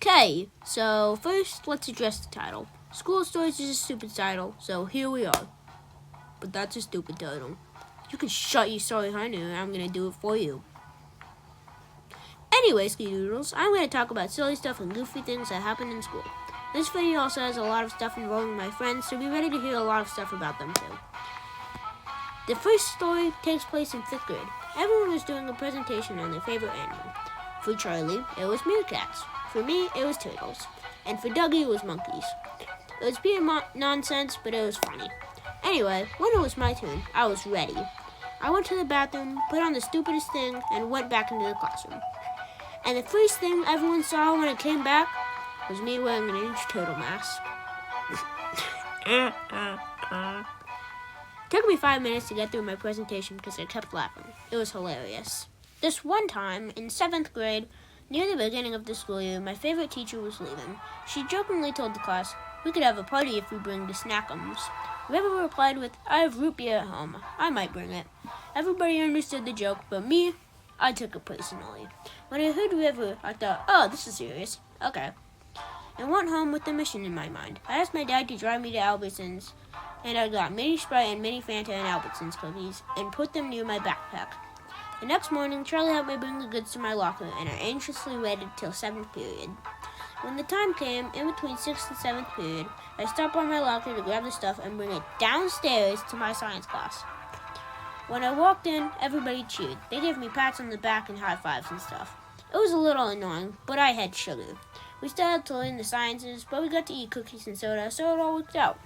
Okay, so first let's address the title. School Stories is a stupid title, so here we are. But that's a stupid title. You can shut your story, honey, and I'm gonna do it for you. Anyway, Ski Doodles, I'm gonna talk about silly stuff and goofy things that happened in school. This video also has a lot of stuff involving my friends, so be ready to hear a lot of stuff about them too. The first story takes place in 5th grade. Everyone was doing a presentation on their favorite animal. For Charlie, it was meerkats. For me, it was turtles. And for Dougie, it was monkeys. It was pure nonsense, but it was funny. Anyway, when it was my turn, I was ready. I went to the bathroom, put on the stupidest thing, and went back into the classroom. And the first thing everyone saw when I came back was me wearing an huge turtle mask. It took me 5 minutes to get through my presentation because I kept laughing. It was hilarious. This one time, in 7th grade, near the beginning of the school year, my favorite teacher was leaving. She jokingly told the class, "We could have a party if we bring the snackums." Whoever replied with, "I have root beer at home. I might bring it." Everybody understood the joke, but me, I took it personally. When I heard River, I thought, oh, this is serious. Okay. I went home with a mission in my mind. I asked my dad to drive me to Albertsons, and I got mini Sprite and mini Fanta and Albertsons cookies and put them near my backpack. The next morning, Charlie helped me bring the goods to my locker, and I anxiously waited till 7th period. When the time came, in between 6th and 7th period, I stopped by my locker to grab the stuff and bring it downstairs to my science class. When I walked in, everybody cheered. They gave me pats on the back and high fives and stuff. It was a little annoying, but I had sugar. We still had to learn the sciences, but we got to eat cookies and soda, so it all worked out.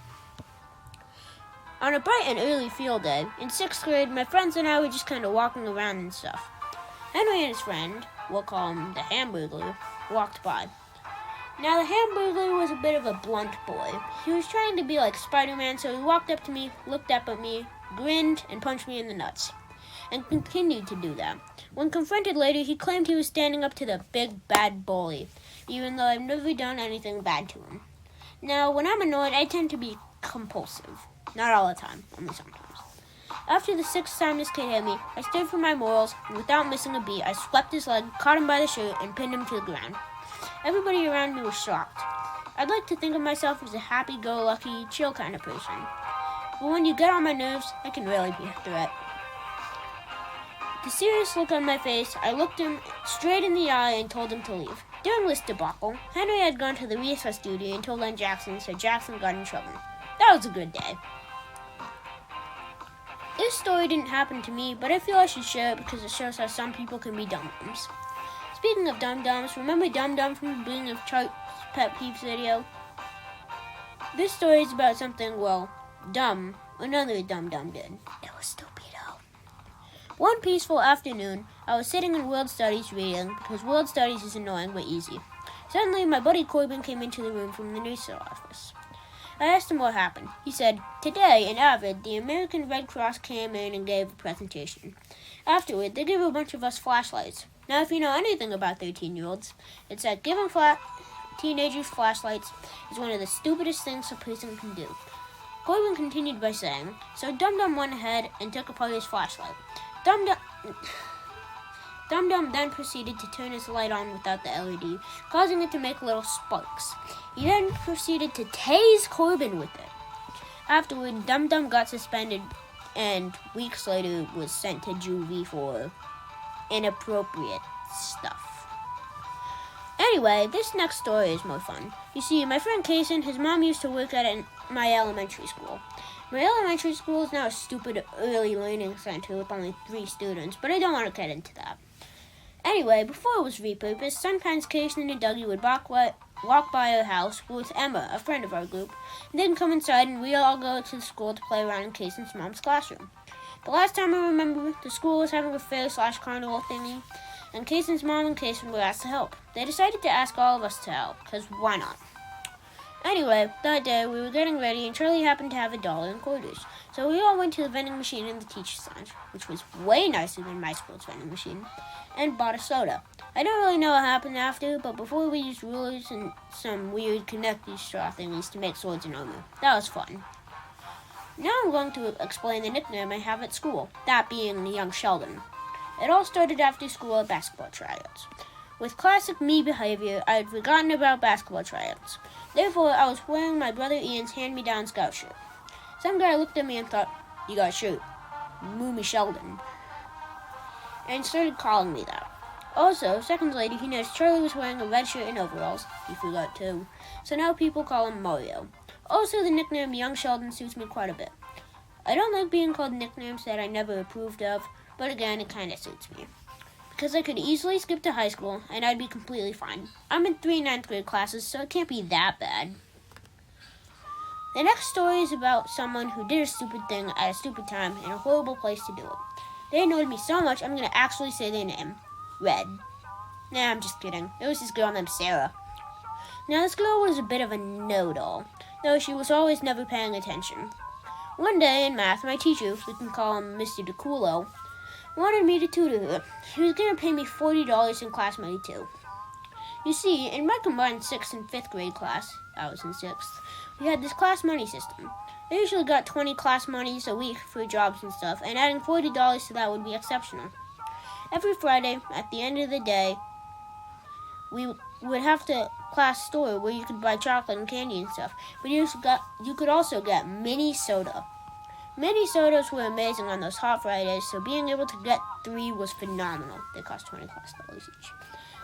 On a bright and early field day, in 6th grade, my friends and I were just kind of walking around and stuff. Henry and his friend, we'll call him the Hamburglar, walked by. Now, the Hamburglar was a bit of a blunt boy. He was trying to be like Spider-Man, so he walked up to me, looked up at me, grinned, and punched me in the nuts, and continued to do that. When confronted later, he claimed he was standing up to the big bad bully, even though I've never done anything bad to him. Now, when I'm annoyed, I tend to be compulsive. Not all the time, only sometimes. After the 6th time this kid hit me, I stood for my morals, and without missing a beat, I swept his leg, caught him by the shirt, and pinned him to the ground. Everybody around me was shocked. I'd like to think of myself as a happy-go-lucky, chill kind of person. But when you get on my nerves, I can really be a threat. With a serious look on my face, I looked him straight in the eye and told him to leave. During this debacle, Henry had gone to the recess duty and told on Jackson, so Jackson got in trouble. That was a good day. This story didn't happen to me, but I feel I should share it because it shows how some people can be dum-dums. Speaking of dum-dums, remember Dum-Dum from the beginning of Chart's Pet Peeves video? This story is about something, well, dumb, another dum-dum did. It was stupido. One peaceful afternoon, I was sitting in World Studies reading, because World Studies is annoying but easy. Suddenly, my buddy Corbin came into the room from the nurse's office. I asked him what happened. He said, "Today, in Avid, the American Red Cross came in and gave a presentation. Afterward, they gave a bunch of us flashlights. Now, if you know anything about 13-year-olds, it's that giving teenagers flashlights is one of the stupidest things a person can do." Corbin continued by saying, "So Dum-Dum went ahead and took apart his flashlight. Dum-Dum then proceeded to turn his light on without the LED, causing it to make little sparks. He then proceeded to tase Corbin with it. Afterward, Dum-Dum got suspended and weeks later was sent to juvie for inappropriate stuff." Anyway, this next story is more fun. You see, my friend Kaysen, his mom used to work at my elementary school. My elementary school is now a stupid early learning center with only 3 students, but I don't want to get into that. Anyway, before it was repurposed, sometimes Kaysen and Dougie would walk by our house with Emma, a friend of our group, and then come inside and we'd all go to the school to play around in Kaysen's mom's classroom. The last time I remember, the school was having a fair/carnival thingy, and Kaysen's mom and Kaysen were asked to help. They decided to ask all of us to help, because why not? Anyway, that day we were getting ready and Charlie happened to have $1 in quarters. So we all went to the vending machine in the teacher's lounge, which was way nicer than my school's vending machine, and bought a soda. I don't really know what happened after, but before we used rulers and some weird connector straw thingies to make swords and armor. That was fun. Now I'm going to explain the nickname I have at school, that being Young Sheldon. It all started after school at basketball tryouts. With classic me behavior, I had forgotten about basketball tryouts. Therefore, I was wearing my brother Ian's hand-me-down scout shirt. Some guy looked at me and thought, "You got a shirt, Moomy Sheldon," and started calling me that. Also, seconds later, he noticed Charlie was wearing a red shirt and overalls. He forgot too. So now people call him Mario. Also, the nickname Young Sheldon suits me quite a bit. I don't like being called nicknames that I never approved of, but again, it kind of suits me. Because I could easily skip to high school, and I'd be completely fine. I'm in 3 ninth grade classes, so it can't be that bad. The next story is about someone who did a stupid thing at a stupid time in a horrible place to do it. They annoyed me so much, I'm going to actually say their name. Red. Nah, I'm just kidding. It was this girl named Sarah. Now, this girl was a bit of a know-it-all, though she was always never paying attention. One day in math, my teacher, we can call him Mr. DeCulo, wanted me to tutor her. He was going to pay me $40 in class money too. You see, in my combined 6th and 5th grade class, I was in 6th, we had this class money system. I usually got 20 class monies a week for jobs and stuff, and adding $40 to that would be exceptional. Every Friday, at the end of the day, we would have to class store where you could buy chocolate and candy and stuff, but you could also get mini soda. Mini sodas were amazing on those hot Fridays, so being able to get 3 was phenomenal. They cost $20 each.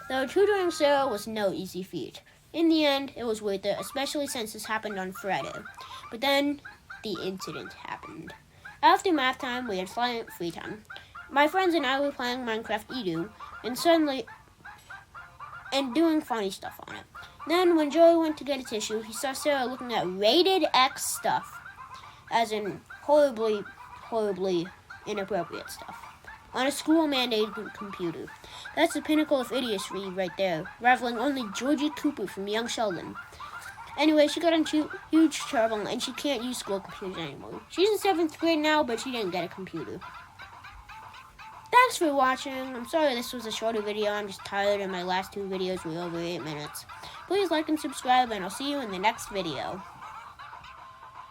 Though tutoring Sarah was no easy feat. In the end, it was worth it, especially since this happened on Friday. But then, the incident happened. After math time, we had free time. My friends and I were playing Minecraft Edu, and doing funny stuff on it. Then, when Joey went to get a tissue, he saw Sarah looking at rated X stuff, as in horribly, horribly inappropriate stuff, on a school-mandated computer. That's the pinnacle of idiocy right there, rivaling only Georgie Cooper from Young Sheldon. Anyway, she got into huge trouble, and she can't use school computers anymore. She's in 7th grade now, but she didn't get a computer. Thanks for watching. I'm sorry this was a shorter video. I'm just tired, and my last 2 videos were over 8 minutes. Please like and subscribe, and I'll see you in the next video.